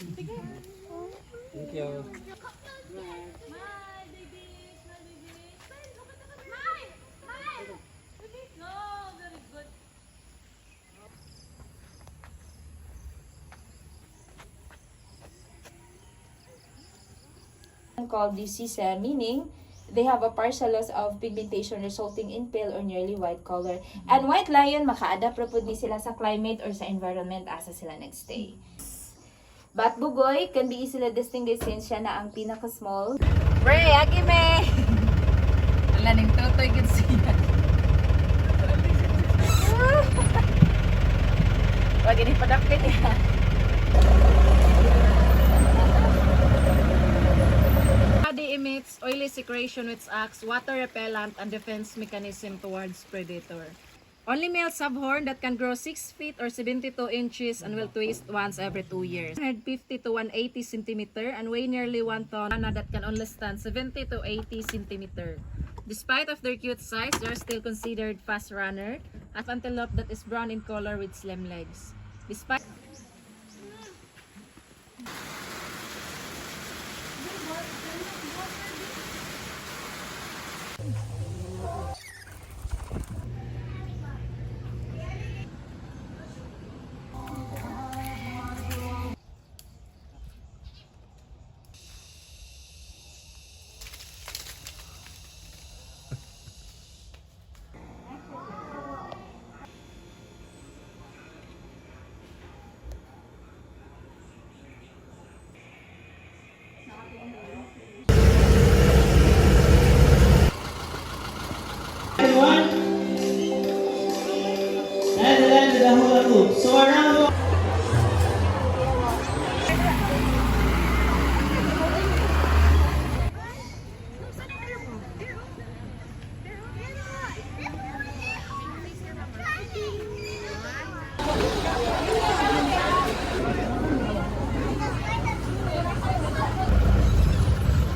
Thank you. Called disease, meaning they have a partial loss of pigmentation resulting in pale or nearly white color. And white lion, maka-adapt ra pud ni sila sa climate or sa environment asa sila nagstay. But bugoy can be easily distinguished since siya na ang pinaka-small. Pre, agi me! Wala ning totoy gid siya. Wag ini padapit ya. Body emits oily secretion which acts water repellent and defense mechanism towards predator. Only male subhorn that can grow 6 feet or 72 inches and will twist once every 2 years. 150 to 180 centimeter and weigh nearly 1 ton. That can only stand 70 to 80 centimeter. Despite of their cute size, they are still considered fast runner. An antelope that is brown in color with slim legs. Despite So around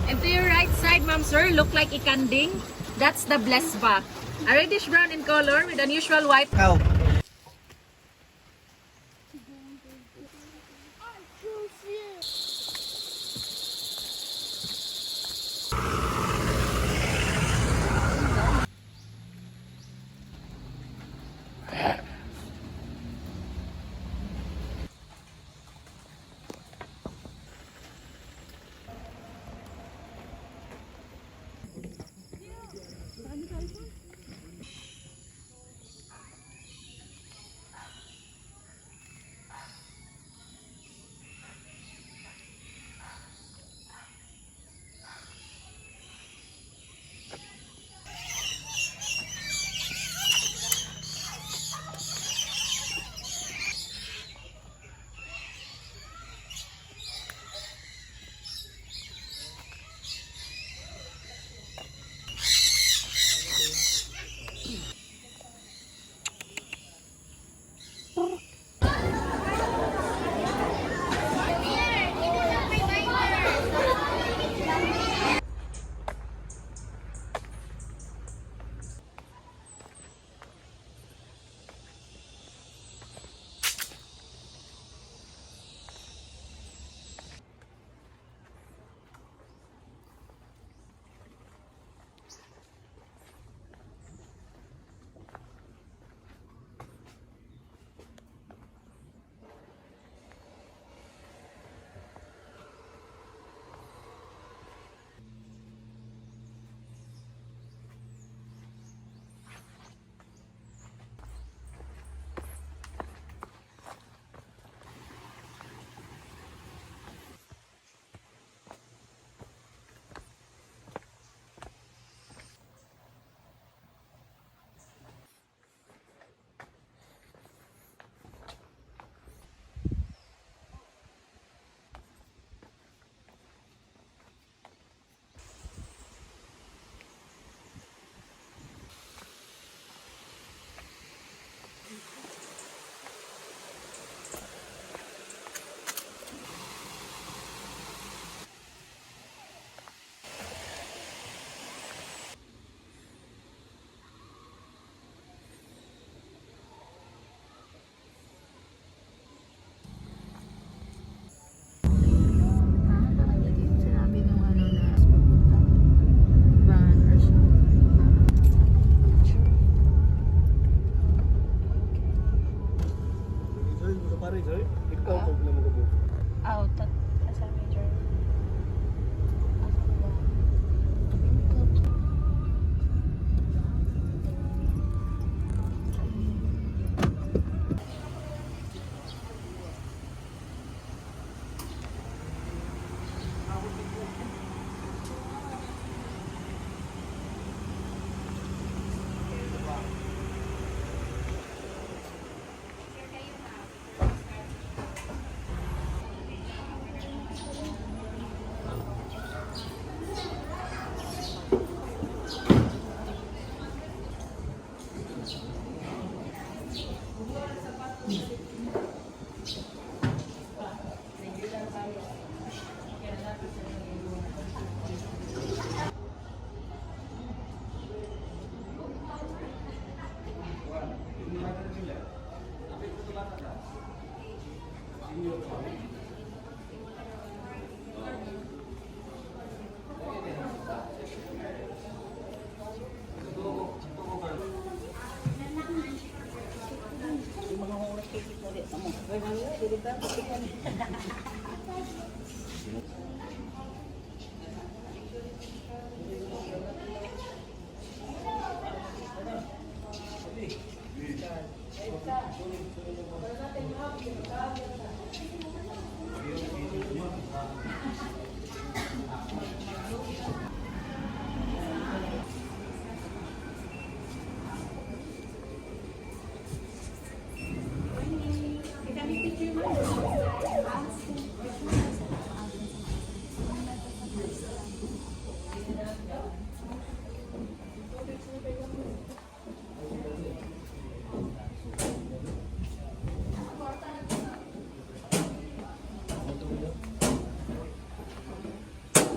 and to your right side, ma'am sir, look like ikanding. That's the blessed back. A reddish brown in color with unusual white. cow.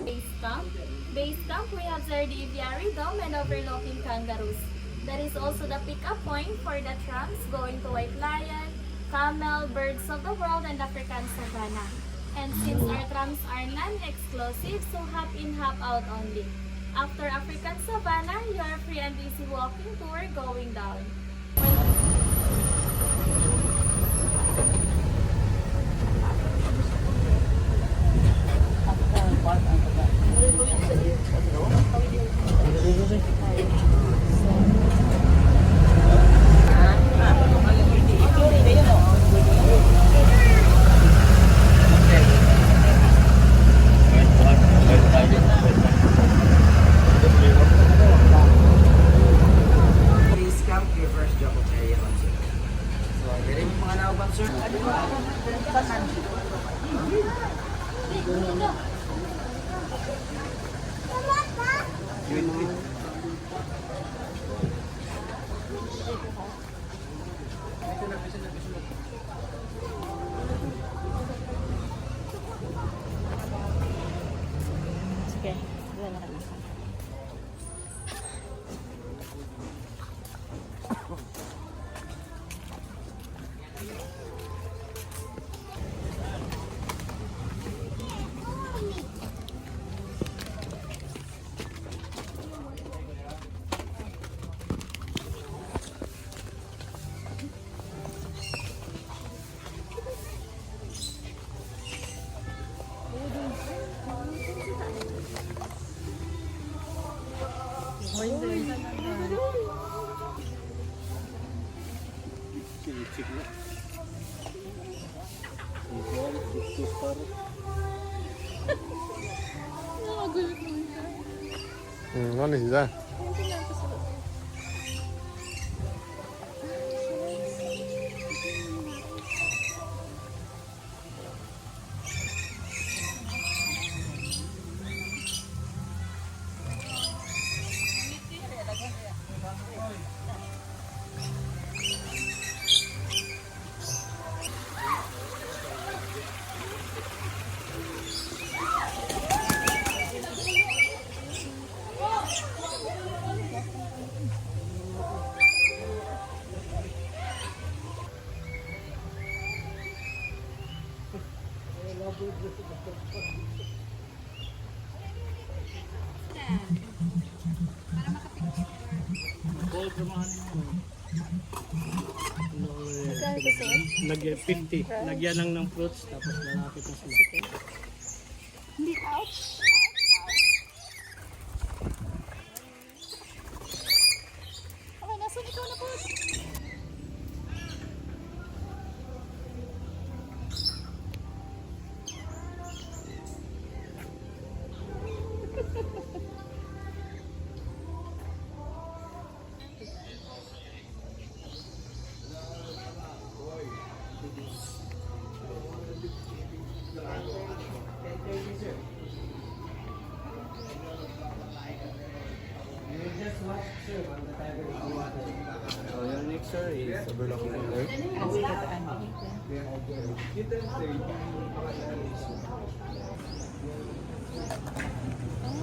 Base camp. Base camp, we have there the aviary dome and overlooking kangaroos. That is also the pick-up point for the trams going to White Lion, Camel, Birds of the World, and African Savannah. And since our trams are non-exclusive, so hop in, hop out only. After African Savannah, you are free and easy walking tour going down. Base camp, your first job of area concert. So, dali mo mga nauban, sir. Sige, wala na kami. Ano siya? Lagyan 50. Lagyan lang ng fruits tapos lalapit na sila. So, your next, sir, is overlooking alert. Oh,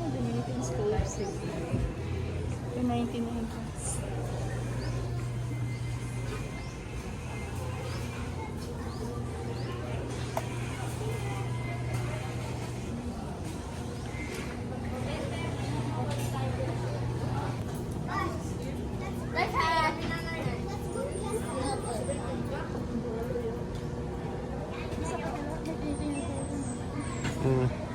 the Dominican School of Safety. The 99 class. Hmm.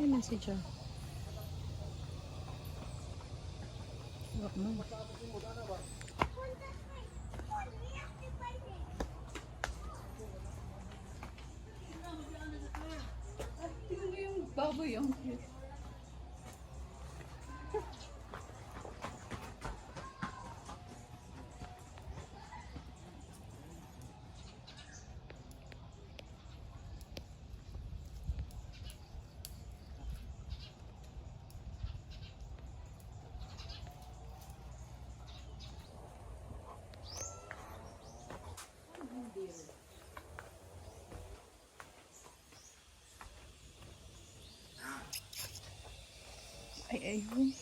Ay, message siya. Baboy yung ay ayun.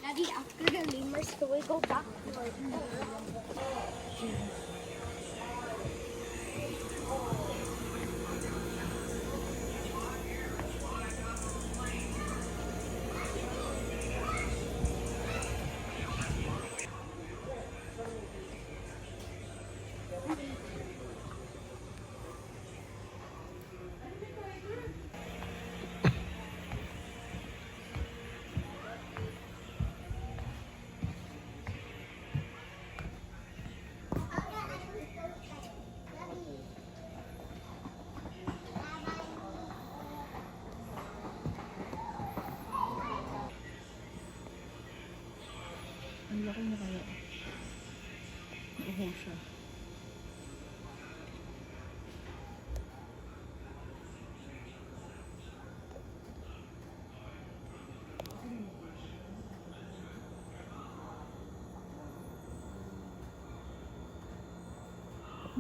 Daddy, after the lemurs, can we go back? Ang laki na kaya. Nauhong siya.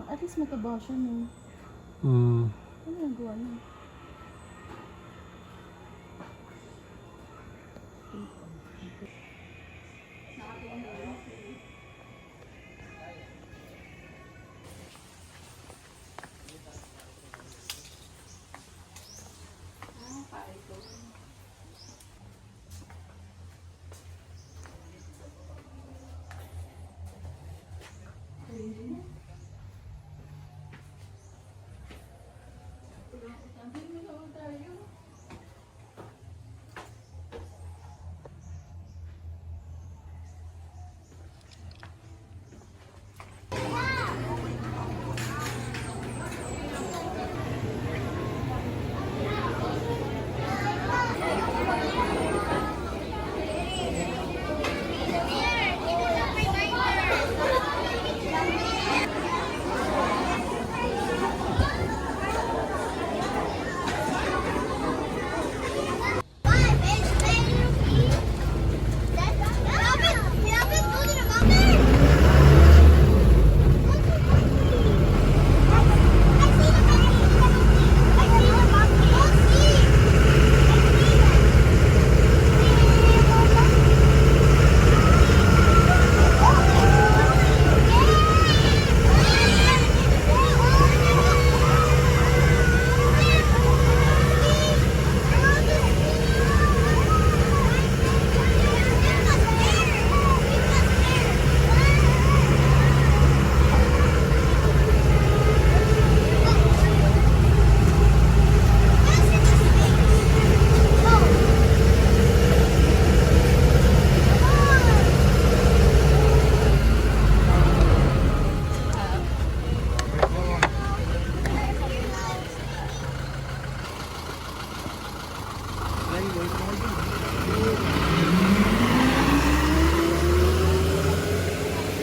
At least mataba siya, no? Ano yung gawa niya?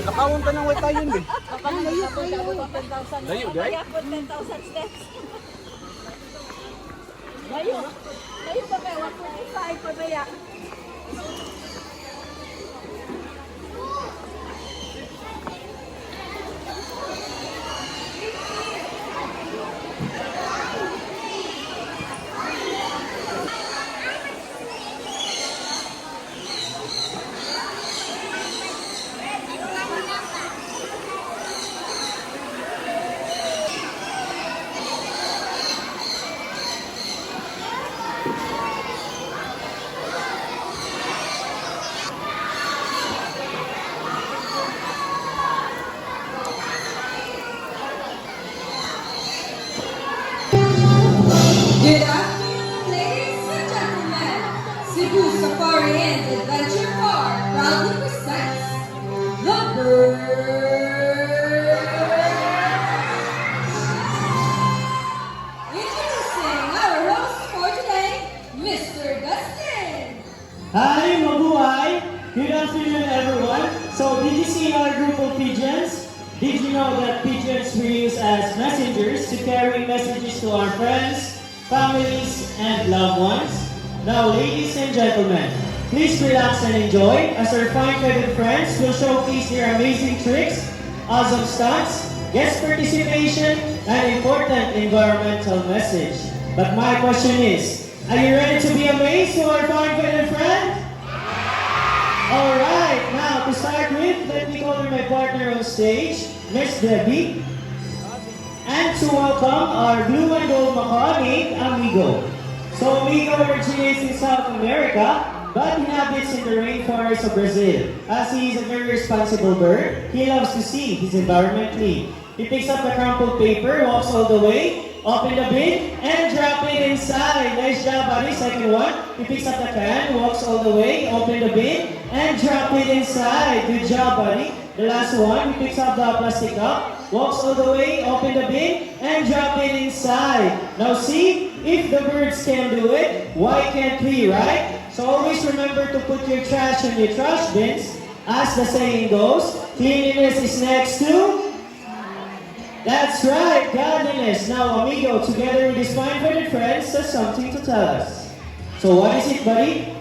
Nakawon pa ng white tayo eh. Layo, guys? 10,000 steps. Layo. Layo pa kayo. 145 pa ba ya? Good afternoon, ladies and gentlemen. Cebu Safari and Adventure Park proudly presents the Bird. Introducing our host for today, Mr. Dustin. Hi, mabuhay! Good afternoon, everyone. So, did you see our group of pigeons? Did you know that pigeons we use as messengers to carry messages to our friends, families, and loved ones? Now, ladies and gentlemen, please relax and enjoy as our fine-feathered friends will showcase their amazing tricks, awesome stunts, guest participation, and important environmental message. But my question is, are you ready to be amazed to our fine-feathered friend? Alright, now to start with, let me call my partner on stage, Miss Debbie. And to welcome our blue and gold macaw named Amigo. So Amigo originates in South America, but inhabits in the rainforest of Brazil. As he is a very responsible bird, he loves to see his environment clean. He picks up the crumpled paper, walks all the way, open the bin, and drop it inside. Nice job, buddy. Second one, he picks up the can, walks all the way, open the bin, and drop it inside. Good job, buddy. The last one, he picks up the plastic cup, walks all the way, open the bin, and drop it inside. Now see, if the birds can do it, why can't we, right? So always remember to put your trash in your trash bins As the saying goes, cleanliness is next to... That's right, godliness. Now, amigo, together with his fine-footed friends, has something to tell us. So what is it, buddy?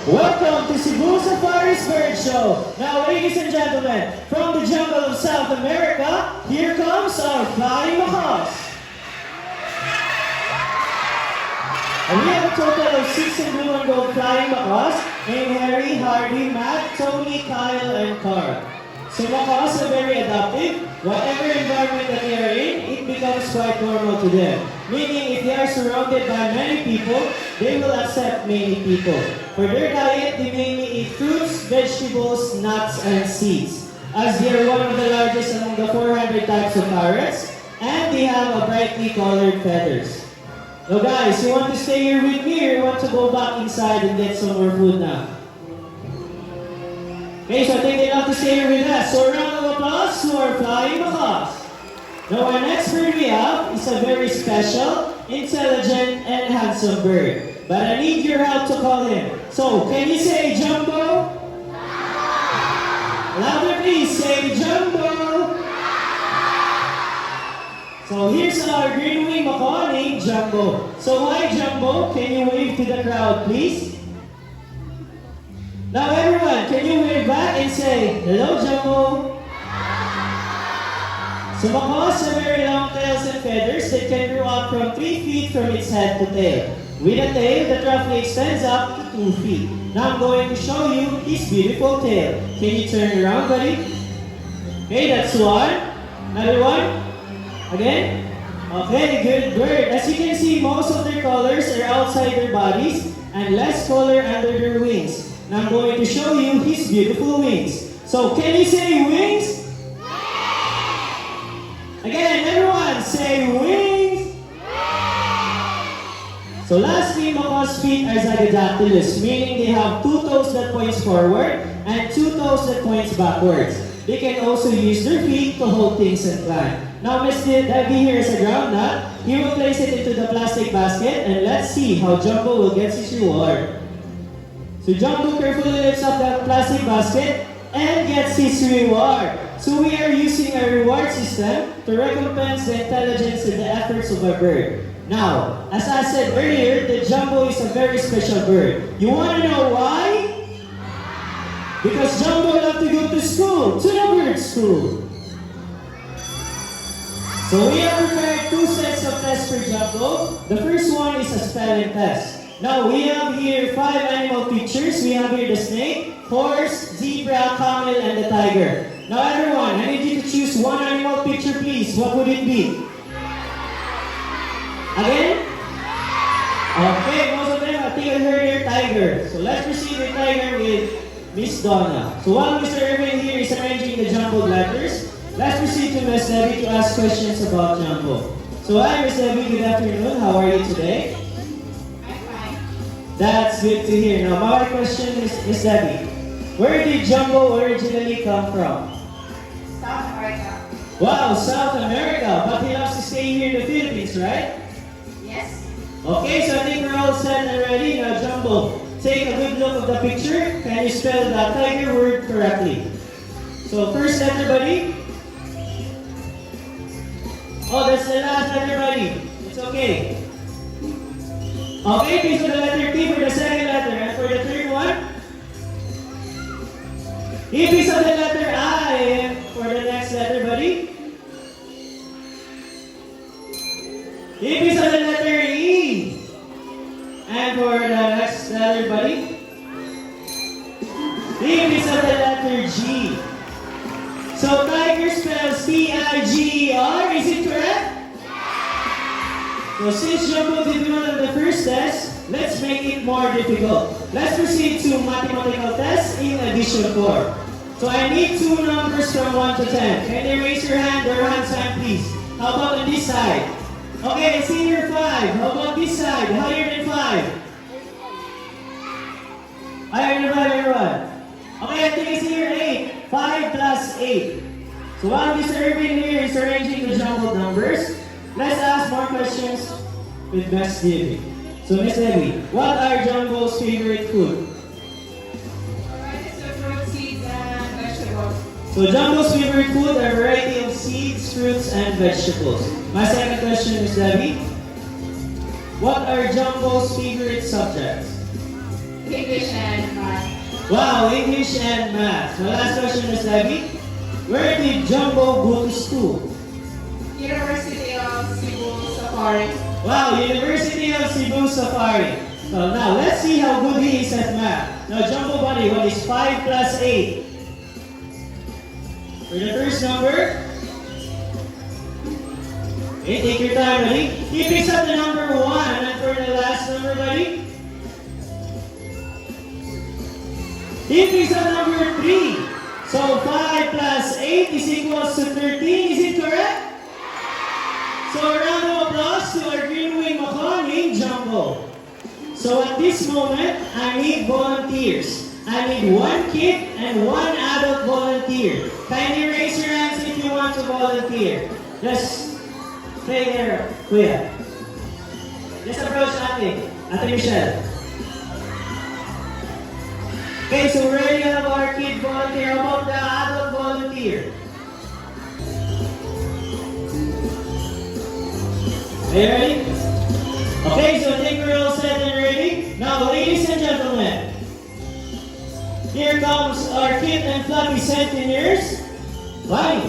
Welcome to Cebu Safari's Bird Show. Now, ladies and gentlemen, from the jungle of South America, here comes our flying macaws. And we have a total of 6 in blue and gold flying macaws named Harry, Harvey, Matt, Tony, Kyle, and Carl. So macaws are very adaptive. Whatever environment that they are in, it becomes quite normal to them. Meaning, if they are surrounded by many people, they will accept many people. For their diet, they mainly eat fruits, vegetables, nuts, and seeds. As they are one of the largest among the 400 types of parrots, and they have a brightly colored feathers. Now guys, you want to stay here with me or you want to go back inside and get some more food now? Okay, so I think they love to stay here with us. So a round of applause to our flying macaws. Now our next bird we have is a very special, intelligent, and handsome bird. But I need your help to call him. So, can you say Jumbo? Louder please, say Jumbo! So here's our green-winged macaw named Jumbo. So why Jumbo? Can you wave to the crowd please? Now everyone, can you wave back and say, hello Jumbo? So macaws have very long tails and feathers that can grow up from 3 feet from its head to tail. With a tail that roughly extends up to 2 feet. Now I'm going to show you his beautiful tail. Can you turn around, buddy? Okay, that's one. Another one. Again. Okay, good bird. As you can see, most of their colors are outside their bodies and less color under their wings. Now I'm going to show you his beautiful wings. So can you say wings? Again, everyone, say wings. So lastly, macaws' feet are zygodactylous, meaning they have 2 toes that points forward and 2 toes that points backwards. They can also use their feet to hold things and climb. Now Mr. Debbie here is a ground nut. He will place it into the plastic basket and let's see how Jumbo will get his reward. So Jumbo carefully lifts up that plastic basket and gets his reward. So we are using a reward system to recompense the intelligence and the efforts of a bird. Now, as I said earlier, the Jumbo is a very special bird. You want to know why? Because Jumbo loves to go to school, to the bird school. So we have prepared 2 sets of tests for Jumbo. The first one is a spelling test. Now we have here 5 animal pictures. We have here the snake, horse, zebra, camel, and the tiger. Now everyone, I need you to choose one animal picture please. What would it be? Again? Okay, most of them I think I heard here tiger. So let's proceed with tiger with Miss Donna. So while Mr. Irvin here is arranging the jumbled letters, let's proceed to Miss Debbie to ask questions about Jumbo. So hi Miss Debbie, good afternoon. How are you today? I'm fine. That's good to hear. Now my question is Miss Debbie, where did Jumbo originally come from? South America. Wow, South America. But he loves to stay here in the Philippines, right? Yes. Okay, so I think we're all set and ready. Now Jumbo, take a good look at the picture. Can you spell that tiger word correctly? So first letter, buddy. Oh, that's the last letter, buddy. It's okay. Okay, please for the letter T for the second letter. And for the third one, E piece of the letter I for the next letter, buddy. E piece of the letter E. And for the next letter, buddy. E piece of the letter G. So tiger spells T-I-G-E-R, is it correct? So since Jumbo did well on the first test, let's make it more difficult. Let's proceed to mathematical test in addition 4. So I need 2 numbers from 1 to 10. Can you raise your hand or hand sign please? How about on this side? Okay, I see here 5. How about this side? Higher than 5. Higher than 5, everyone. Okay, I think I see here 8. 5 plus 8. So while Mr. Irvin here is arranging the jumbled numbers, let's ask more questions with Miss Debbie. So Miss Debbie, what are Jumbo's favorite food? Alright, So Jumbo's favorite food are a variety of seeds, fruits, and vegetables. My second question is Debbie. What are Jumbo's favorite subjects? English and math. Wow, English and math. My last question is Debbie. Where did Jumbo go to school? University of Cebu Safari. Wow, University of Cebu Safari. So now, let's see how good he is at math. Now, Jumbo Buddy, what is 5 plus 8? For the first number, okay, take your time, buddy. He picks up the number 1. And for the last number, buddy, he picks up number 3. So 5 plus 8 is equals to 13. Is it correct? So a round of applause to our Green Wing Macaw named Jumbo. So at this moment, I need volunteers. I need 1 kid and 1 adult volunteer. Kindly raise your hands if you want to volunteer. Just stay there, Kuya. Just approach Ate Michelle. Okay, so we already have our kid volunteer. How about the adult volunteer? Are you ready? Okay, so I think we're all set and ready. Now, ladies and gentlemen, here comes our cute and fluffy centennials. Bye.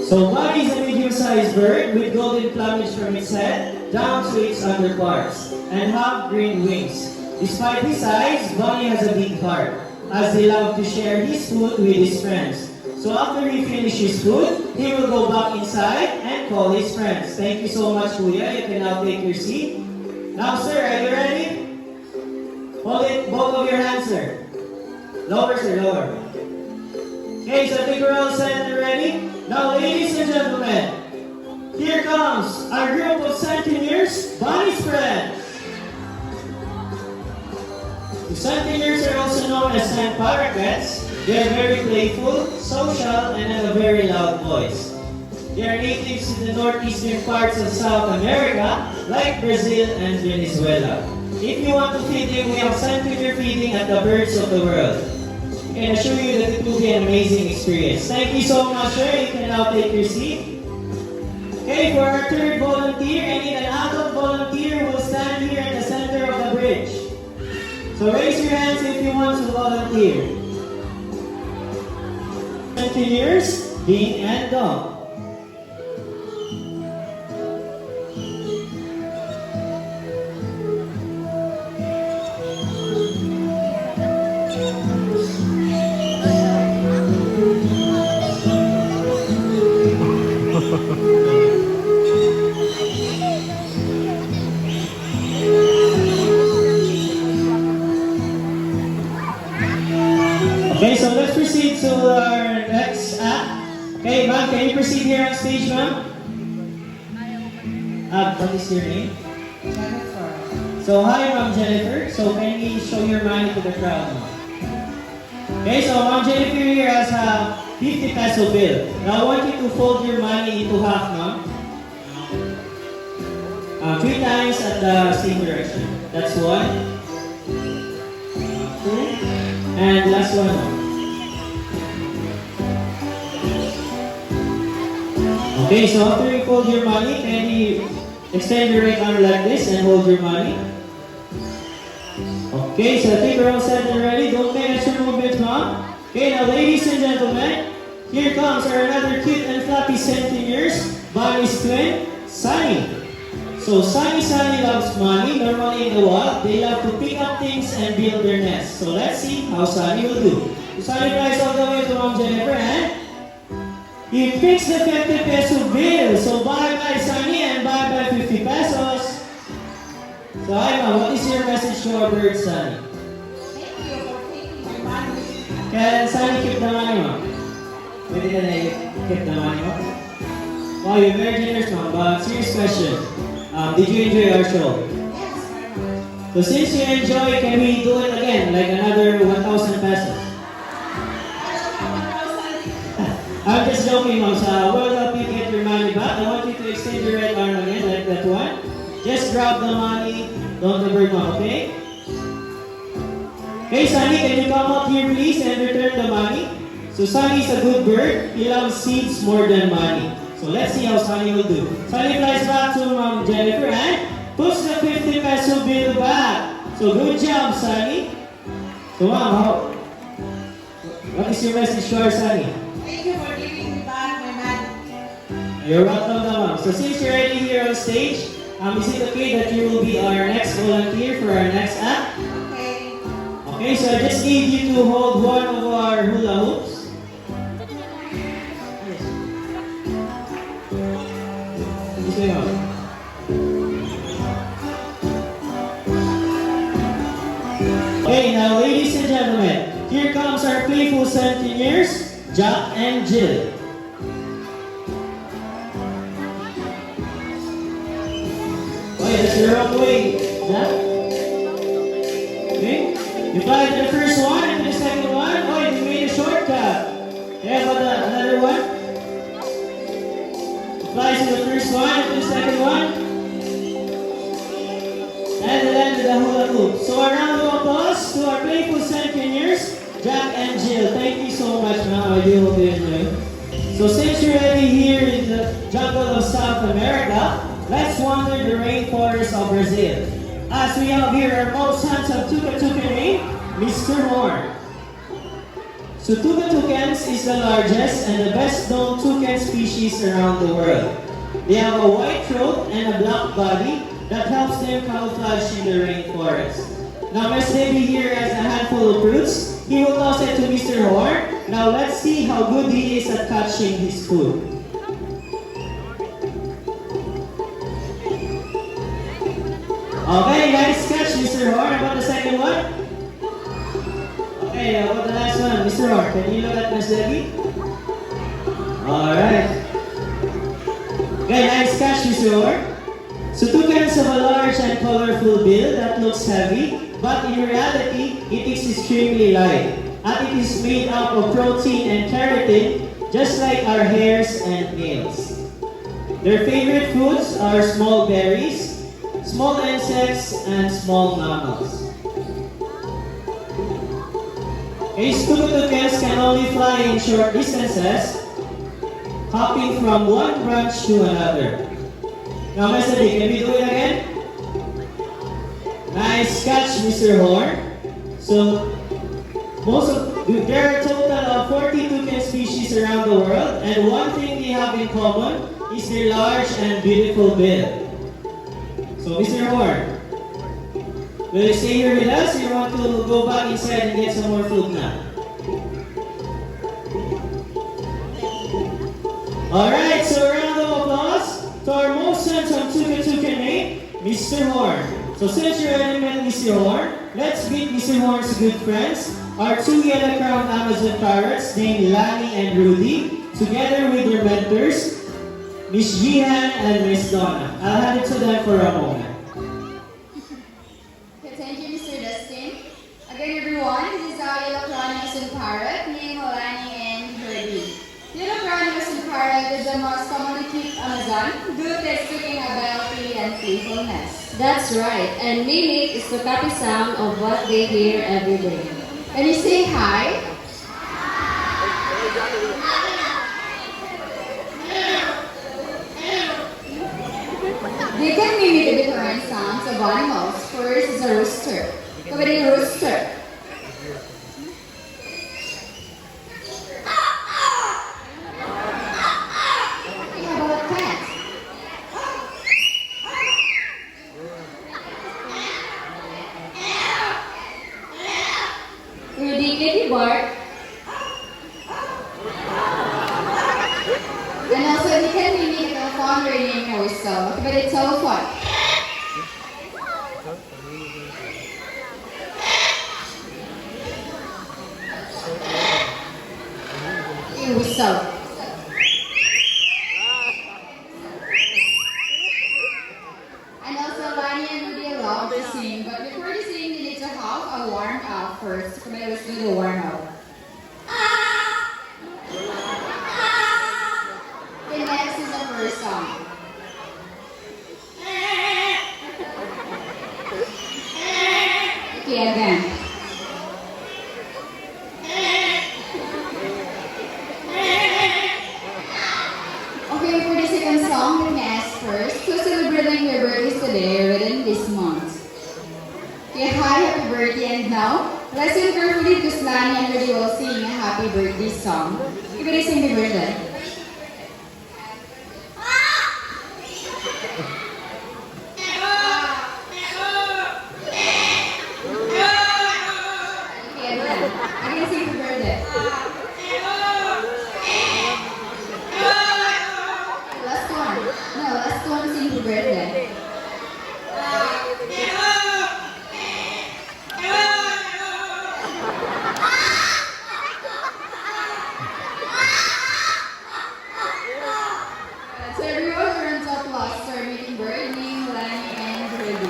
So Bunny is a medium-sized bird with golden plumage from its head down to its underparts and have green wings. Despite his size, Bunny has a big heart, as they love to share his food with his friends. So after he finishes food, he will go back inside and call his friends. Thank you so much, Kuya. You can now take your seat. Now, sir, are you ready? Hold it, both of your hands, sir. Lower, sir, lower. Okay, so I think we're all set and ready. Now, ladies and gentlemen, here comes our group of centennials, Bunny's friends. The centennials are also known as sand parakeets. They are very playful, social, and have a very loud voice. They are natives in the northeastern parts of South America, like Brazil and Venezuela. If you want to feed them, we have centennial feeding at the Birds of the World. I can assure you that it will be an amazing experience. Thank you so much, sir. You can now take your seat. Okay, for our third volunteer, I need an adult volunteer who will stand here at the center of the bridge. So raise your hands if you want to volunteer. Centennials, Dean and Dom. Okay, so let's proceed to our next act. Okay, ma'am, can you proceed here on stage, ma'am? What is your name? Jennifer. So, hi, Ma'am Jennifer. So, can you show your money to the crowd, ma'am? Okay, so Ma'am Jennifer here has a 50 peso bill. Now, I want you to fold your money into half, ma'am. 3 times at the same direction. That's 1. 2. And last one. Okay, so after you fold your money, can you extend your right arm like this and hold your money? Okay, so I think we're all set and ready. Don't make extra movements, ma'am. Okay, now ladies and gentlemen, here comes our another cute and fluffy centennials, Bunny's twin, Sunny. So Sunny loves money. Normally in the wild, they love to pick up things and build their nest. So let's see how Sunny will do. So Sunny flies all the way to Mom Jennifer and he picks the 50 peso bill. So bye-bye Sunny and bye-bye 50 pesos. So hi ma'am, what is your message to our bird, Sunny? Thank you for taking my money. Can Sunny keep the money, ma'am? Pwede ka na keep the money, ma'am? Wow, you're very generous, ma'am. But serious question. Did you enjoy our show? So since you enjoy, can we do it again? Like another 1,000 pesos? I'm just joking, ma'am. So we'll help you get your money back. I want you to extend your right arm again, like that one. Just grab the money. Don't divert, ma'am, okay? Okay, Sunny, can you come up here please and return the money? So Sunny is a good bird. He loves seeds more than money. So let's see how Sunny will do. Sunny flies back to Mom Jennifer and puts the 50 peso bill back. So good job, Sunny. So Mom, what is your message to our Sunny? Thank you for giving me back my money. You're welcome, Mom. So since you're already here on stage, is it okay that you will be our next volunteer for our next act? Okay. Okay, so I just need you to hold one of our hula hoops. This way, Mom. Okay, now ladies and gentlemen, here comes our playful centennials, Jack and Jill. Okay, that's the wrong way, Jack. Okay, you fly to the first one and the second one. Oh, you made a shortcut. Yeah, but another one. You fly to the first one and the second one. And then the hula hoop. So a round of applause to our playful centennials, Jack and Jill. Thank you so much, ma'am. I do hope you enjoy. So since you're already here in the jungle of South America, let's wander the rainforest of Brazil. As we have here our most handsome tuca-tucan named Mr. Horn. So tuca-tucans is the largest and the best known toucan species around the world. They have a white throat and a black body that helps them camouflage in the rainforest. Now Miss Debbie here has a handful of fruits. He will toss it to Mr. Horn. Now let's see how good he is at catching his food. Okay, nice catch, Mr. Horn. About the second one? Okay, about the last one, Mr. Horn. Can you look at Miss Debbie? Alright. Okay, nice catch, Mr. Horn. So toucans have a large and colorful bill that looks heavy, but in reality, it is extremely light. And it is made up of protein and keratin, just like our hairs and nails. Their favorite foods are small berries, small insects, and small mammals. Tuca-tucans can only fly in short distances, hopping from one branch to another. Now, Mr. D, can we do it again? Nice catch, Mr. Horn. So, there are a total of 40 toucan species around the world, and one thing they have in common is their large and beautiful bill. So, Mr. Horn, will you stay here with us, or you want to go back inside and get some more food now? Alright, so a round of applause to our most handsome tuca-tucan named Mr. Horn. So since you already met Mr. Horn, let's meet Mr. Horn's good friends, our two yellow-crowned Amazon parrots named Lani and Rudy, together with their mentors, Miss Jihan and Miss Donna. I'll hand it to them for a moment. Okay, thank you, Mr. Dustin. Again, everyone, this is our yellow-crowned Amazon parrot named Lani and Rudy. Yellow-crowned Amazon parrot is the most commonly kept Amazon, good at speaking ability and playfulness. That's right, and mimic is the copy sound of what they hear every day. Can you say hi? They can mimic the different sounds of animals. First is a rooster. Come with a rooster. How about a cat? Rudy, can you bark? And also, they can mimic a telephone ringing a whistle. But a telephone. A whistle. And also, Lani and Rudy love to sing. But before they sing, they need to have a warm-up first. Come on, let's do the warm-up. Okay, next is the first song. Okay, again. Okay, hi, happy birthday. And now, listen carefully because Lani and Rudy will sing a happy birthday song. Give it a sing the birthday. Okay, again. Again, sing the birthday. Last one. No, last one, sing the birthday. So everyone turns up lost are making bird name, Lani, and Rudy.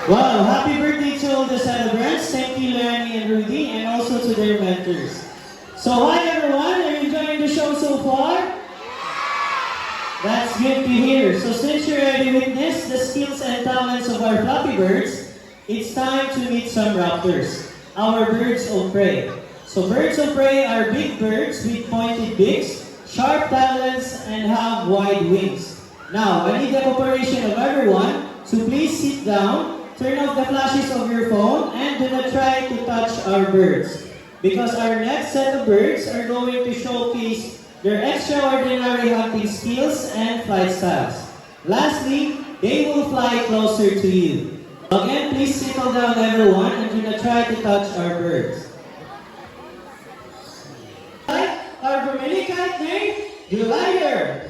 Wow, happy birthday to all the celebrants. Thank you, Lani and Rudy, and also to their mentors. So hi everyone, are you enjoying the show so far? That's good to hear. So since you already witnessed the skills and talents of our fluffy birds, it's time to meet some raptors, our birds of prey. So birds of prey are big birds with pointed beaks, sharp talons, and have wide wings. Now, I need the cooperation of everyone, so please sit down, turn off the flashes of your phone, and do not try to touch our birds. Because our next set of birds are going to showcase their extraordinary hunting skills and flight styles. Lastly, they will fly closer to you. Again, please settle down everyone and do not try to touch our birds. Our Vermilicate named Glider.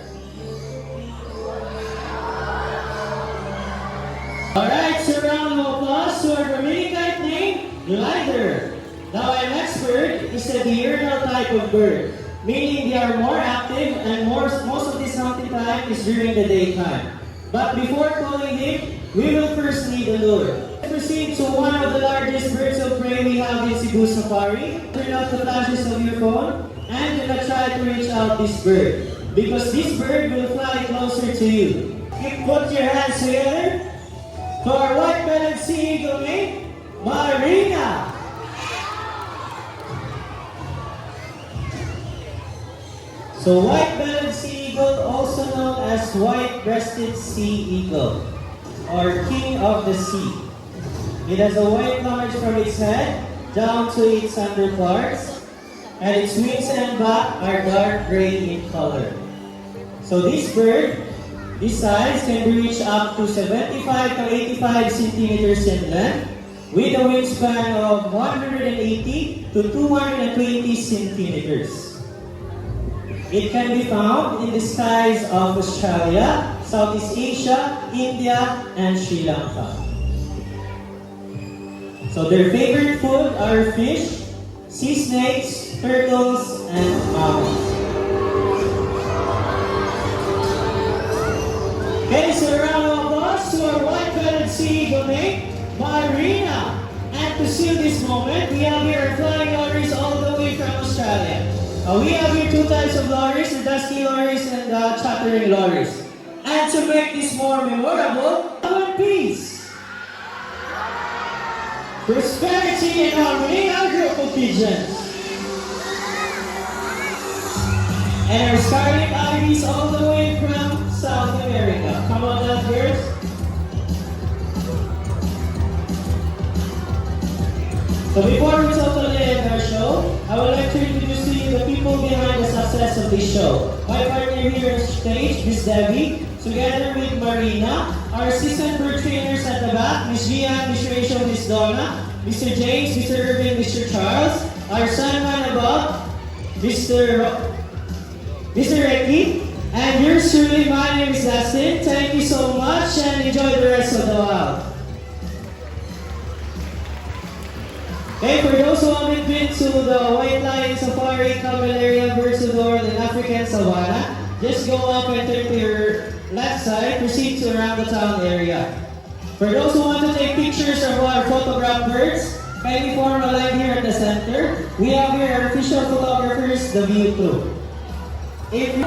Alright, so round of applause to our Vermilicate named Glider. Now our next bird is a diurnal type of bird, meaning they are more active and most of this hunting time is during the daytime. But before calling him, we will first need a lure. Let's proceed to one of the largest birds of prey we have in Cebu Safari. Turn off the flashes of your phone and do not try to reach out this bird, because this bird will fly closer to you. Put your hands together for our white-bellied sea eagle named Marina. So white-bellied sea eagle, also known as white-breasted sea eagle, or king of the sea. It has a white plumage from its head down to its underparts, and its wings and back are dark gray in color. So this bird, this size can reach up to 75 to 85 centimeters in length, with a wingspan of 180 to 220 centimeters. It can be found in the skies of Australia, Southeast Asia, India, and Sri Lanka. So their favorite food are fish, sea snakes, turtles, and mammals. Okay, so a round of applause to our white-bellied sea eagle named Marina. And to seal this moment, we have here our flying lorries all the way from Australia. We have here two types of lorries, the dusky lorries and the chattering lorries. And to make this more memorable, love and peace, prosperity and harmony, our group of pigeons. And our scarlet ivies all the way from South America. Come on, lovebirds. So before we totally end our show, I would like to introduce to you the people behind the success of this show. My partner here on stage, Miss Debbie, together with Marina, our assistant bird trainers at the back, Miss Gian, Miss Rachel, Miss Donna, Mr. James, Mr. Irving, Mr. Charles, our sonman above, Mr. Ricky, and yours truly, my name is Dustin. Thank you so much and enjoy the rest of the wild. Okay, for those who haven't been to the White Lion Safari, Cavaleria, Birds of the World, and African Savannah, just go up and turn to your left side, proceed to around the town area. For those who want to take pictures of our photographed birds, kindly form a line here at the center. We have here our official photographers, the View Crew. If you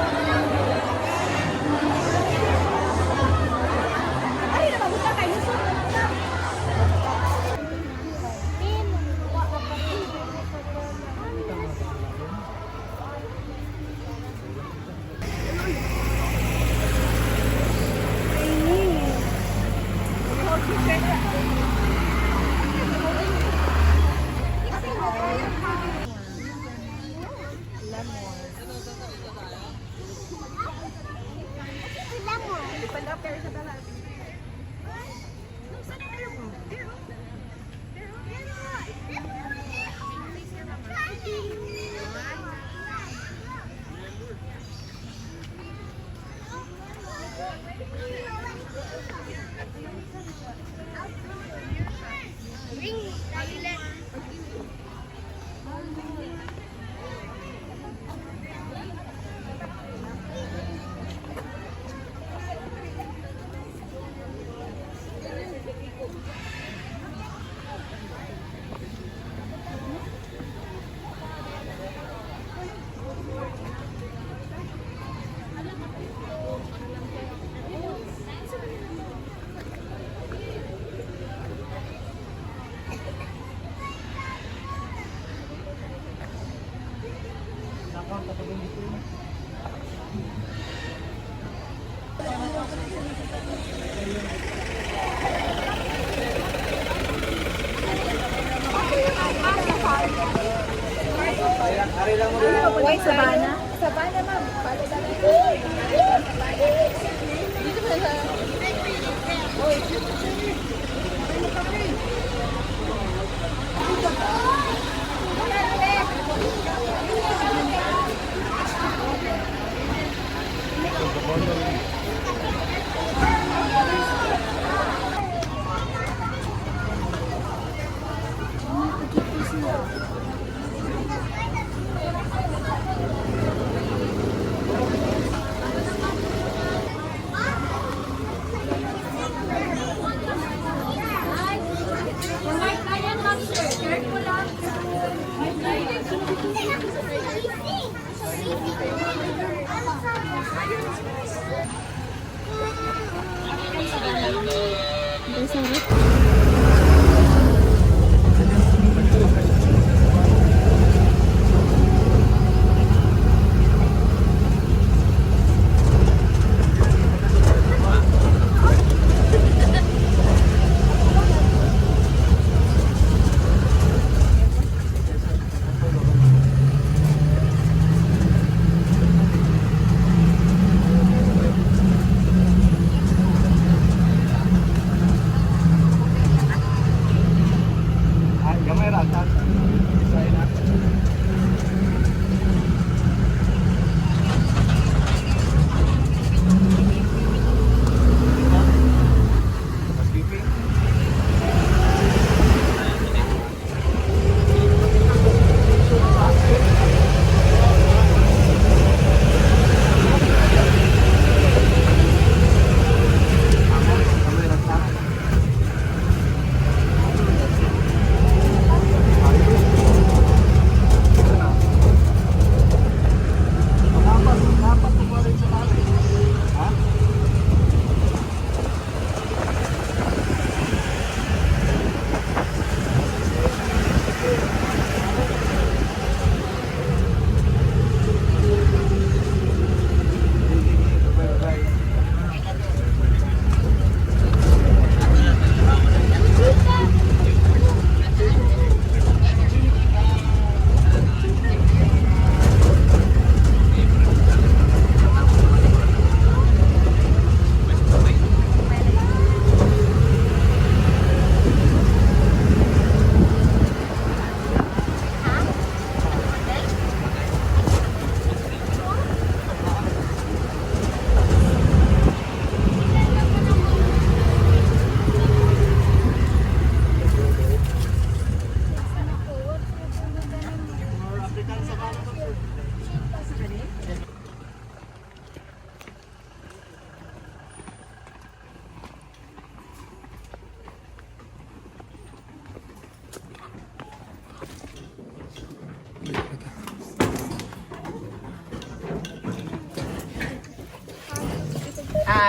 lang mo rin. White Sabana? Sabana, ma'am.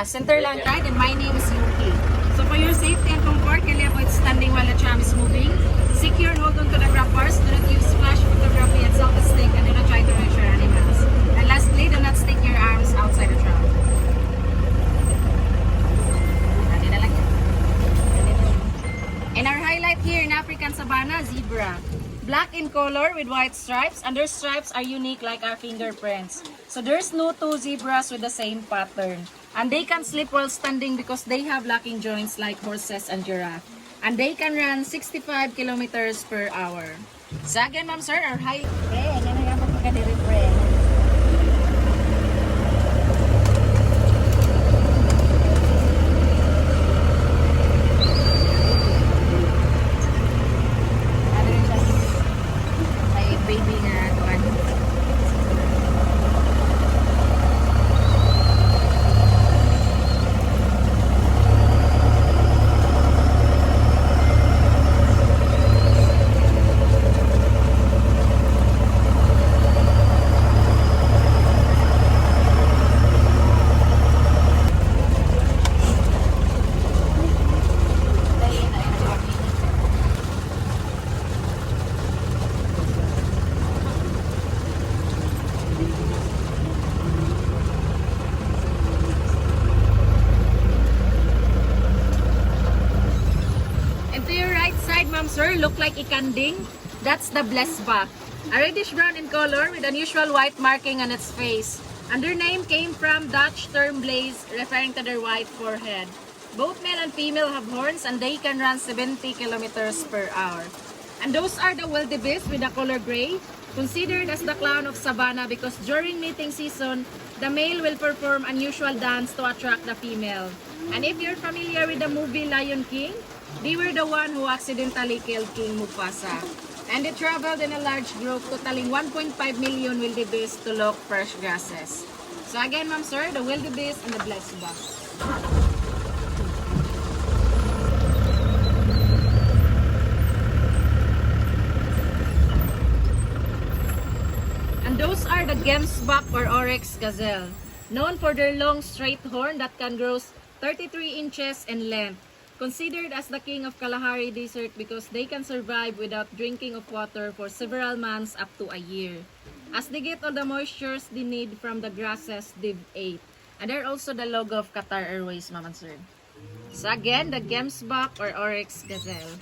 Center lang ride, and my name is Yuki. So for your safety and comfort, kindly avoid standing while the tram is moving. Secure and hold on to the grab bars. Do not use flash photography and selfie-stick, and do not try to reach your animals. And lastly, do not stick your arms outside the tram. And our highlight here in African Savannah, zebra. Black in color with white stripes, and their stripes are unique like our fingerprints. So there's no two zebras with the same pattern. And they can sleep while standing because they have locking joints like horses and giraffe. And they can run 65 kilometers per hour. So again, ma'am, sir, our highlight. Baby nga tuan. Ma'am sir, look like ikanding. That's the blessed back. A reddish brown in color with unusual white marking on its face. And their name came from Dutch term blaze, referring to their white forehead. Both male and female have horns and they can run 70 kilometers per hour. And those are the wildebeest with the color gray, considered as the clown of savannah because during mating season, the male will perform unusual dance to attract the female. And if you're familiar with the movie Lion King, they were the one who accidentally killed King Mufasa. And they traveled in a large group, totaling 1.5 million wildebeest to look fresh grasses. So again, ma'am sir, the wildebeest and the blessed buck. And those are the gemsbuck or oryx gazelle, known for their long straight horn that can grow 33 inches in length. Considered as the king of Kalahari Desert because they can survive without drinking of water for several months up to a year. As they get all the moistures they need from the grasses they've ate. And they're also the logo of Qatar Airways, ma'am and sir. So again, the gemsbuck or oryx gazelle.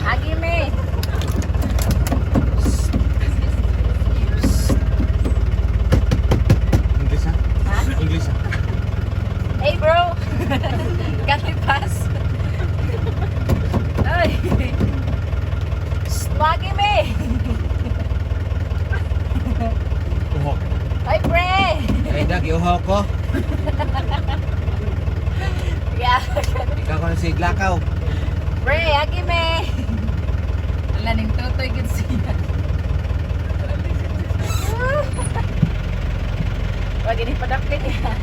Agime. English ha? English ha? Hey bro, can we pass? Ay, smagi me. Uhok. Ay pre. Ay, Dag, iuhaw ko. Yeah. Ikaw ko na si Glakaw. Pre, agime. Wala ning tutoy gid siya. Wag ini padapit niya.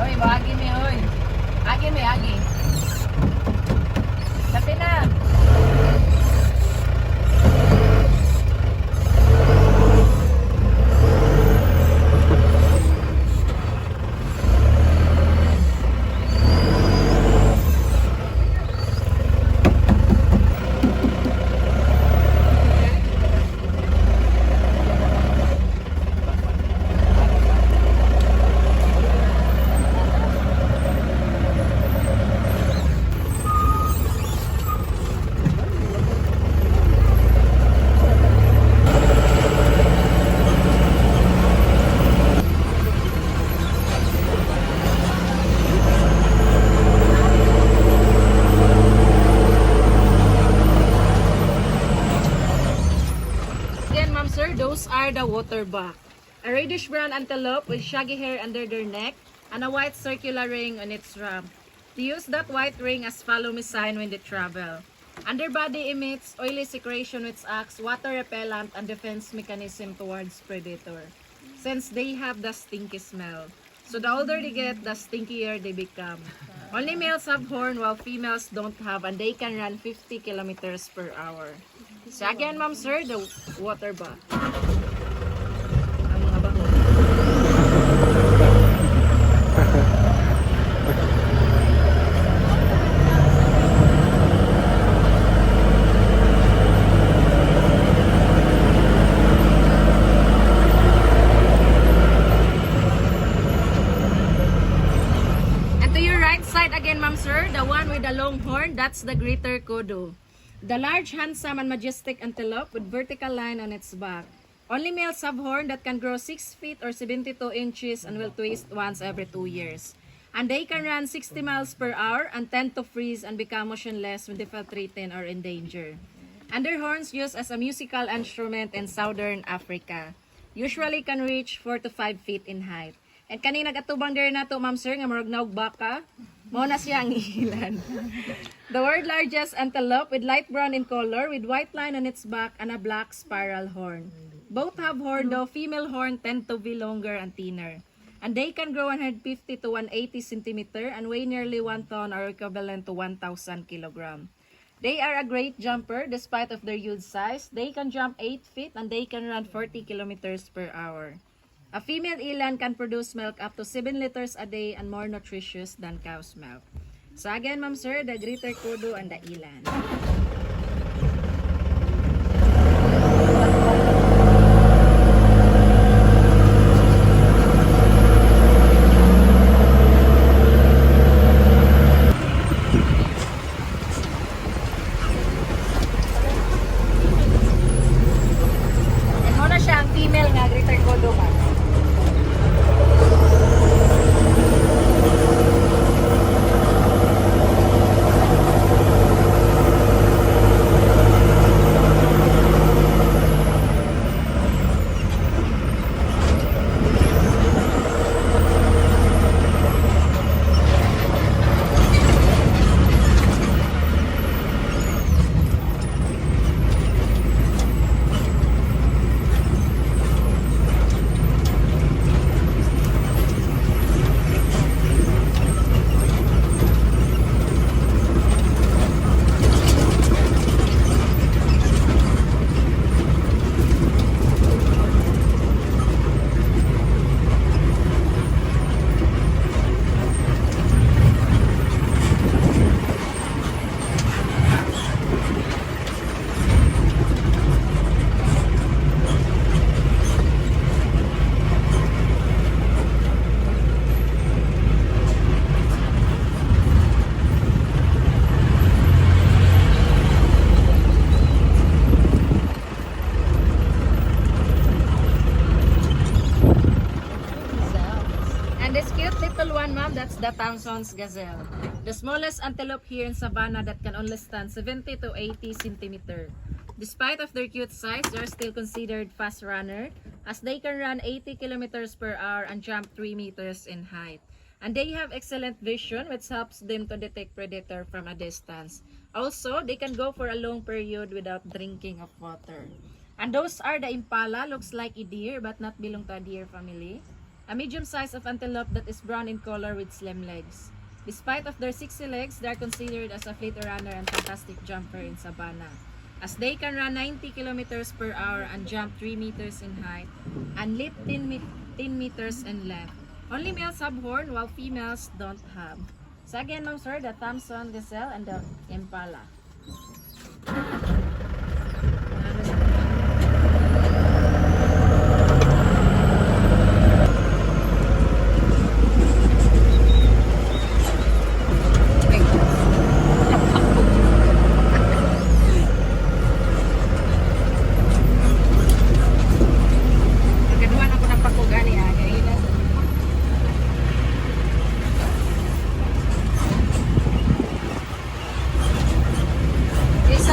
Oy, agi me oy. Agi me, agi. Tapi na. Those are the waterbuck. A reddish brown antelope with shaggy hair under their neck and a white circular ring on its rump. They use that white ring as follow me sign when they travel. And their body emits oily secretion which acts water repellent and defense mechanism towards predator, since they have the stinky smell. So the older they get, the stinkier they become. Only males have horn while females don't have, and they can run 50 kilometers per hour. So again, ma'am sir, the waterbuck. Ang mga baho. And to your right side again, ma'am sir, the one with the long horn, that's the greater kudu. The large, handsome, and majestic antelope with vertical line on its back. Only males have horn that can grow 6 feet or 72 inches and will twist once every 2 years. And they can run 60 miles per hour and tend to freeze and become motionless when they feel threatened or in danger. And their horns used as a musical instrument in southern Africa. Usually can reach 4 to 5 feet in height. And kanina gatubang there na to, ma'am sir, nga marag naog baka. Mo na siya ang ilan. The world largest antelope with light brown in color with white line on its back and a black spiral horn. Both have horn though female horn tend to be longer and thinner. And they can grow 150 to 180 centimeter and weigh nearly 1 ton or equivalent to 1,000 kilogram. They are a great jumper despite of their huge size. They can jump 8 feet and they can run 40 kilometers per hour. A female eland can produce milk up to 7 liters a day and more nutritious than cow's milk. So again, ma'am sir, the greater kudu and the eland. the Thompson's gazelle, the smallest antelope here in Savannah that can only stand 70 to 80 centimeter. Despite of their cute size, they are still considered fast runner as they can run 80 kilometers per hour and jump 3 meters in height. And they have excellent vision, which helps them to detect predator from a distance. Also, they can go for a long period without drinking of water. And those are the impala, looks like a deer but not belong to a deer family. A medium size of antelope that is brown in color with slim legs. Despite of their 60 legs, they are considered as a fleet runner and fantastic jumper in Savannah, as they can run 90 kilometers per hour and jump 3 meters in height and leap 10 meters in length. Only males have horn while females don't have. So again, ma'am sir, the Thompson gazelle and the impala.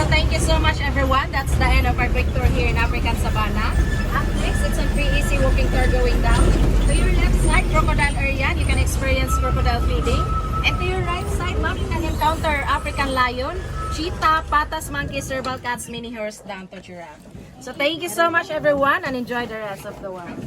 Thank you so much everyone. That's the end of our quick tour here in African Savannah. Up next, it's a free easy walking tour going down. To your left side, crocodile area, you can experience crocodile feeding. And to your right side, ma'am, you can encounter African lion, cheetah, patas, monkey, serval cats, mini horse, down to giraffe. So thank you so much everyone and enjoy the rest of the walk.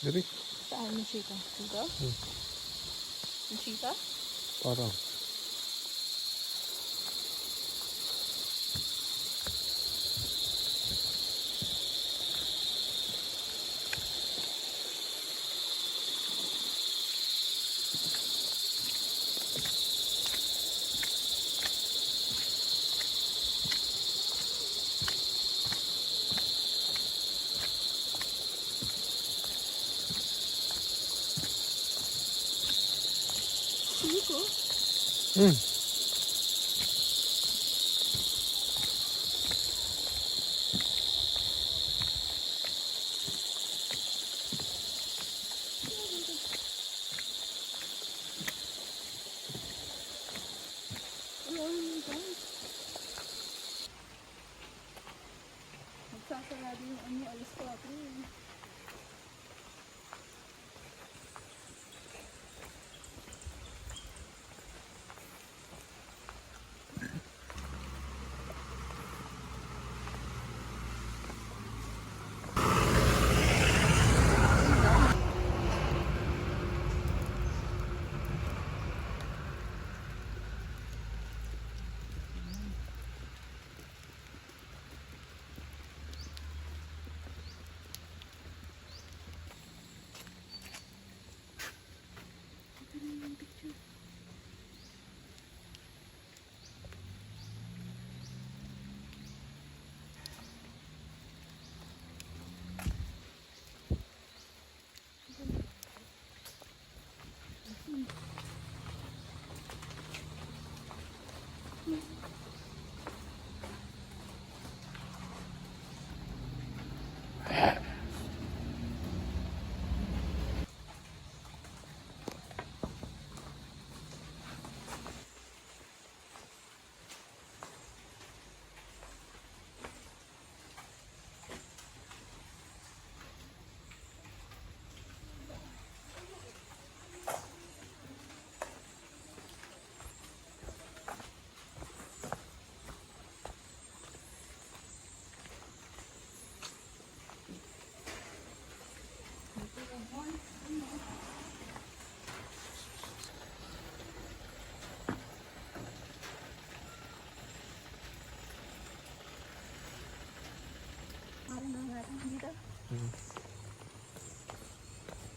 Diri. Saan yung cheetah? Dito? Yung cheetah? Parang.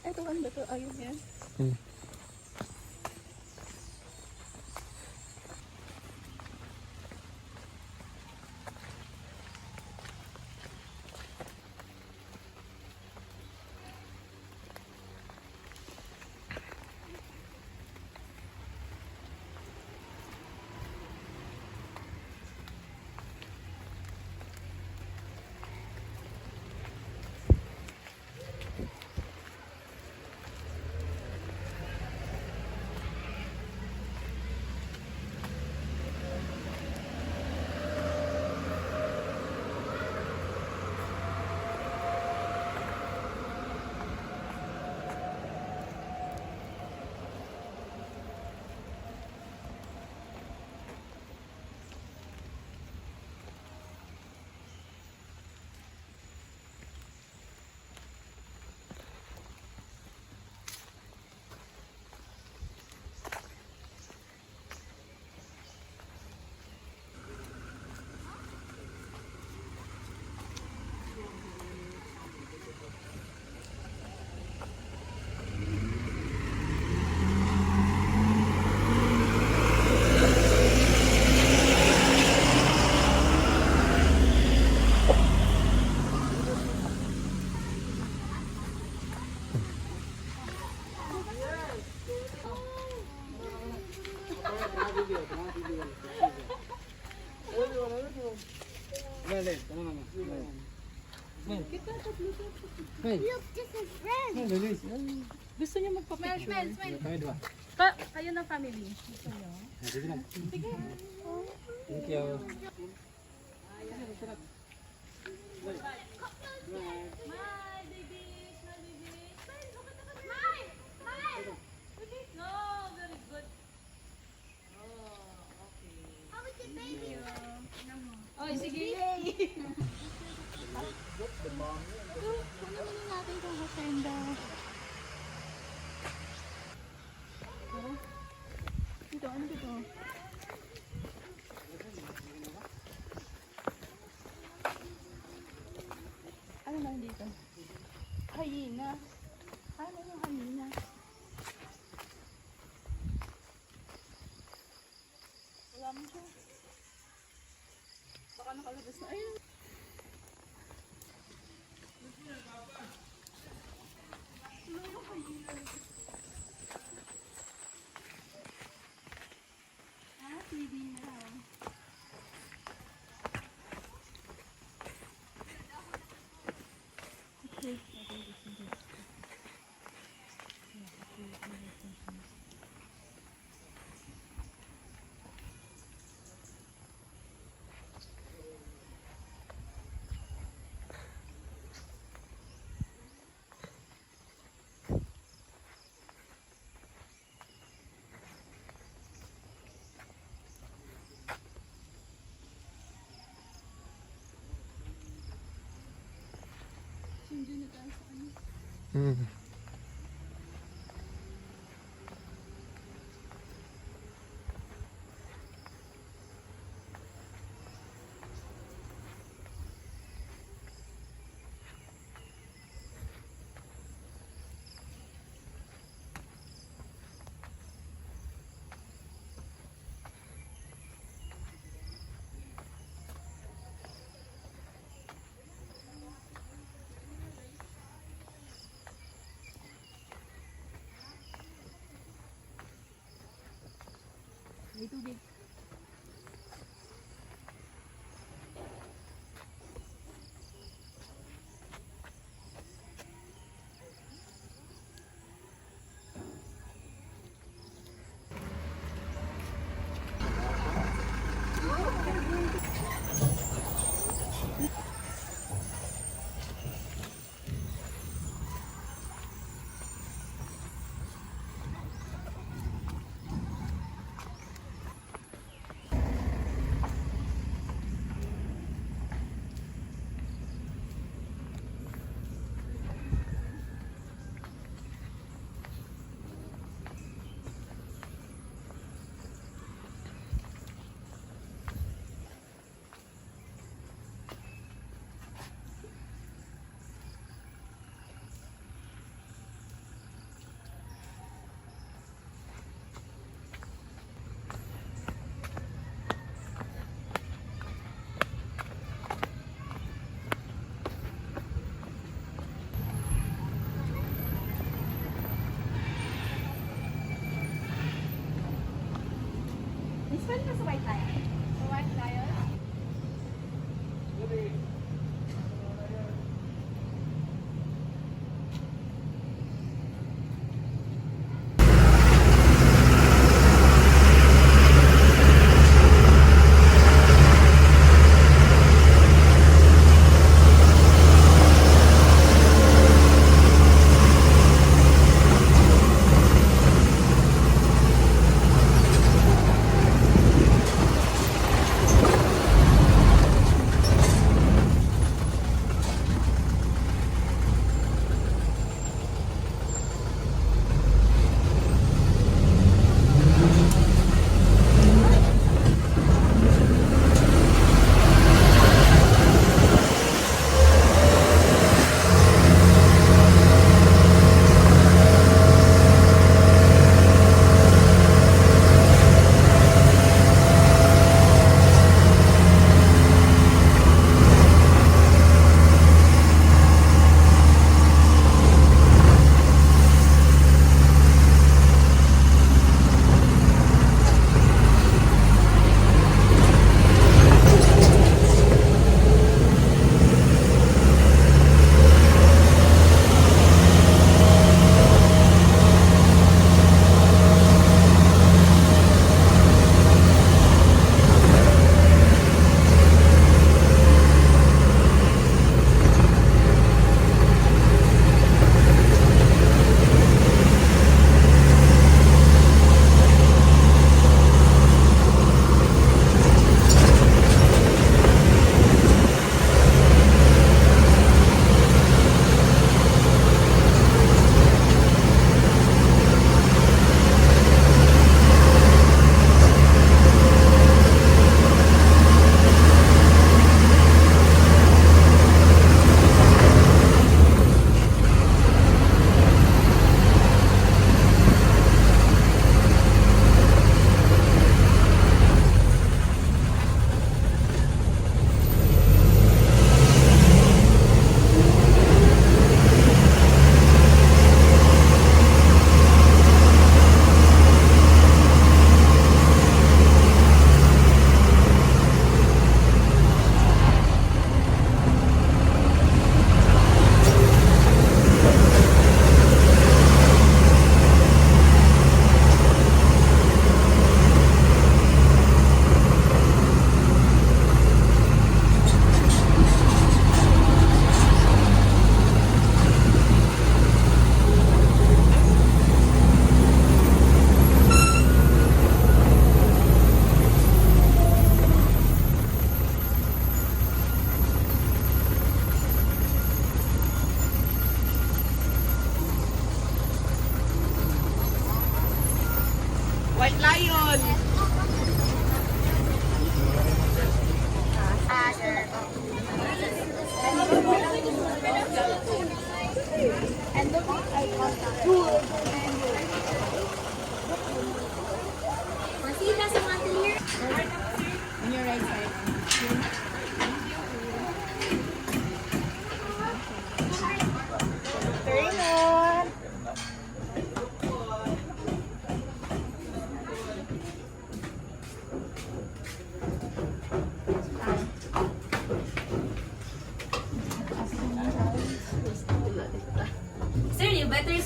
Ito kan ba ito? Ayun yan. Look, this is red. Gusto niyo magpa-picture? Smile. Kayo na family. Gusto niyo? Thank you. Oy, sige. Kunin natin itong hacienda. Dito, ano dito? Ano na dito? Hyena. Ano yung hyena? Wala mo siya. Baka nakalabas na. Ayun.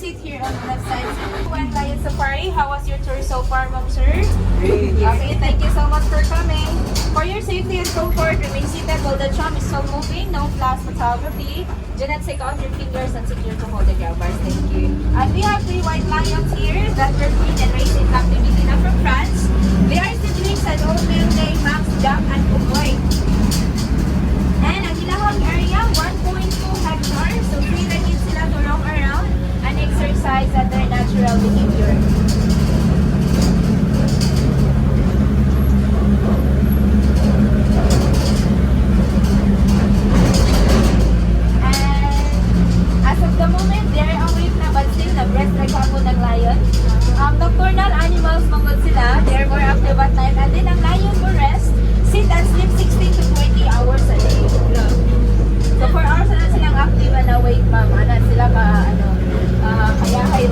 sit here on the left side. White Lion Safari, how was your tour so far, ma'am, sir? Great. Okay, thank you so much for coming. For your safety and comfort, remain seated while the tram is still moving. No flash photography. Do not take out your fingers and secure to hold the grab bars. Thank you. And we have 3 white lions here that were breed and raised in captivity na from France. They are siblings and old male named Max, Jack, and Bugoy. And ang ilahang area, 1.2 hectares. So free na din sila to roam around and exercise at their natural behavior. As of the moment, they are awake na but still nag-rest like hapon ng lion. Nocturnal animals mangod sila. They are more active at night. And then ang lion will rest, sit and sleep 16 to 20 hours a day. So 4 hours na silang active and awake, ma'am. Ano sila kaya kayo.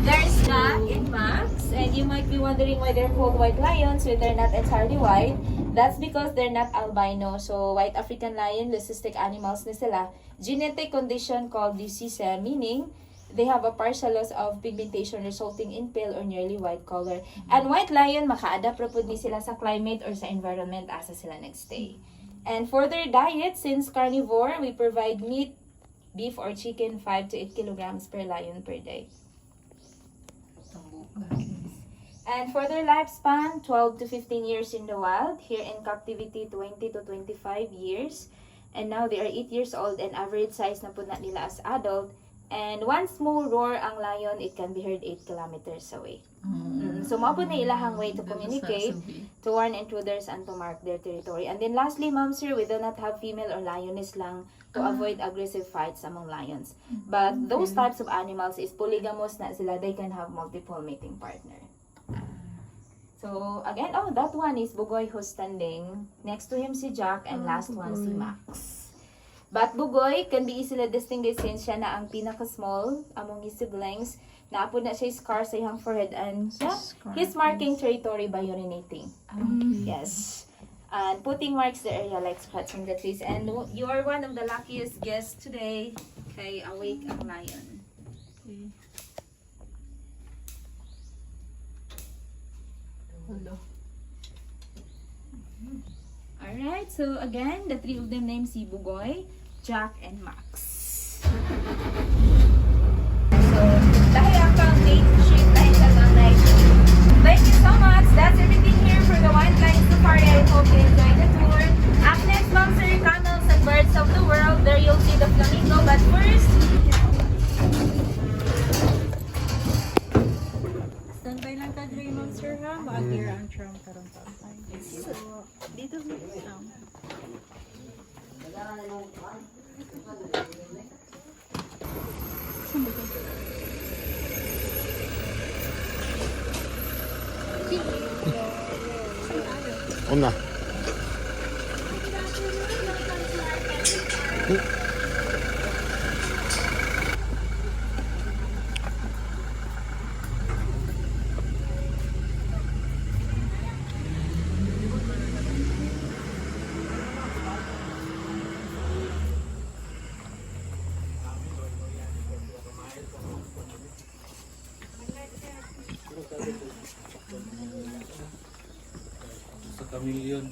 There's Jack and Max. And you might be wondering why they're called white lions when they're not entirely white. That's because they're not albino. So, white African lion, leucistic animals na sila. Genetic condition called disease, meaning they have a partial loss of pigmentation resulting in pale or nearly white color. And white lion, maka-adapt rapod ni sila sa climate or sa environment asa sila nagstay. And for their diet, since carnivore, we provide meat, beef or chicken 5 to 8 kilograms per lion per day. And for their lifespan, 12 to 15 years in the wild. Here in captivity, 20 to 25 years. And now they are 8 years old and average size na po na nila as adult. And one small roar ang lion, it can be heard 8 kilometers away. So, maapod na ilahang way to communicate, to warn intruders, and to mark their territory. And then lastly, ma'am, sir, we do not have female or lioness lang to avoid aggressive fights among lions. But those types of animals is polygamous na sila. They can have multiple mating partner. So, again, that one is Bugoy who's standing. Next to him si Jack, and last one si Max. But Bugoy can be easily distinguished since siya na ang pinaka-small among his siblings. Naapod na siya scar sa iyang forehead, and he's marking territory by urinating. Yes. And putting marks the area like scratching the trees. And you are one of the luckiest guests today kay Awake ang Lion. Alright, so again, the 3 of them named si Bugoy, Jack, and Max. So, dahil ang date shape line ang night. Thank you so much. That's everything here for the White Lion Safari. I hope you enjoyed the tour. Up next, Monster Camels and Birds of the World. There you'll see the flamingo, but first, Standby lang ka, Dre, Monster, ha? Maagira ang tram karon pa. So, dito sa tram. Una. Sa kamilyon.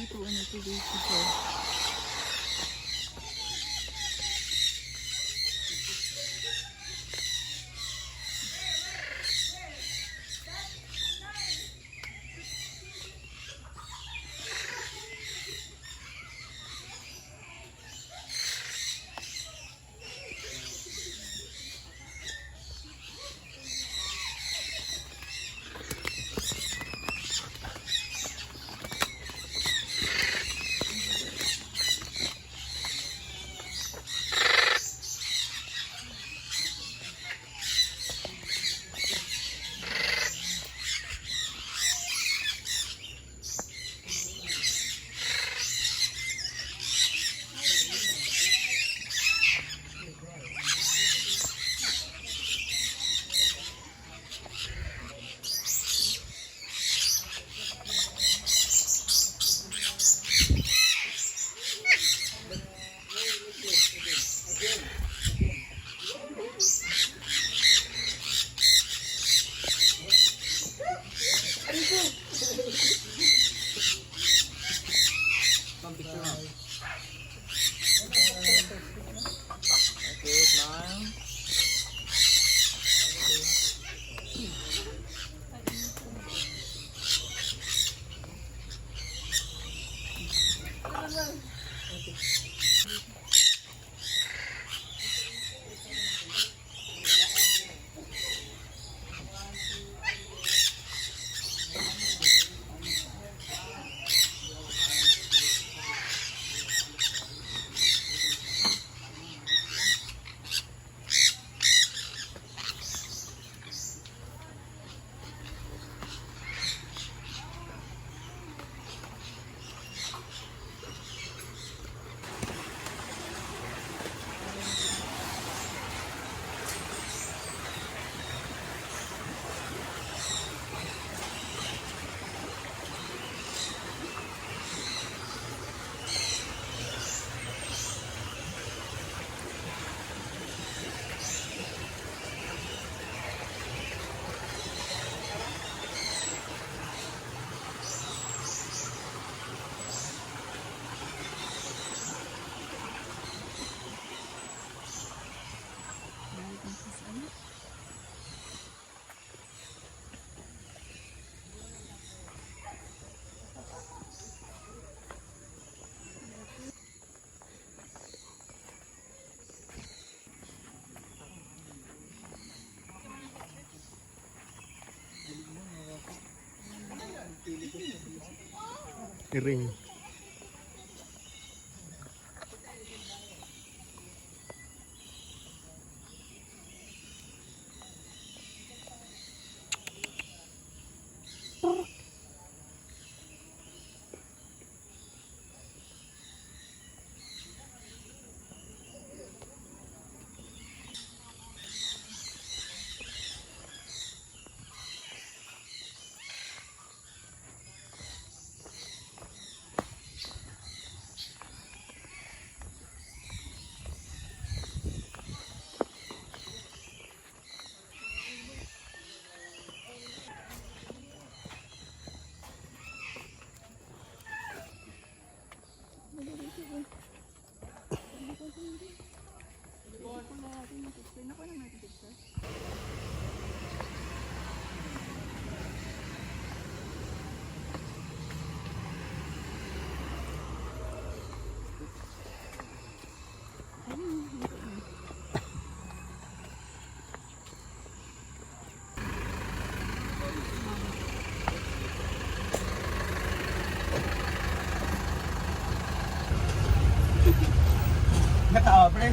Okay, smile. Iring. Natawa, pre.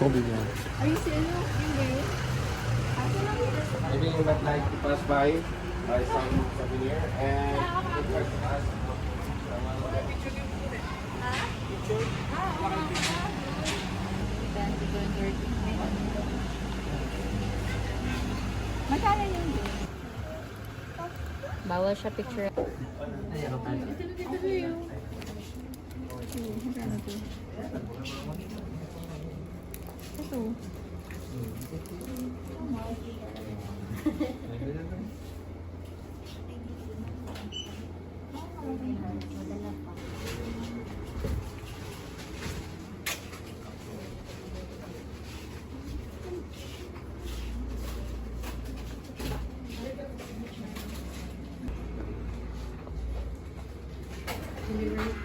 Sobi niya. Maybe you might like to pass by some souvenir and request us. Bawal siya picture. Delivery.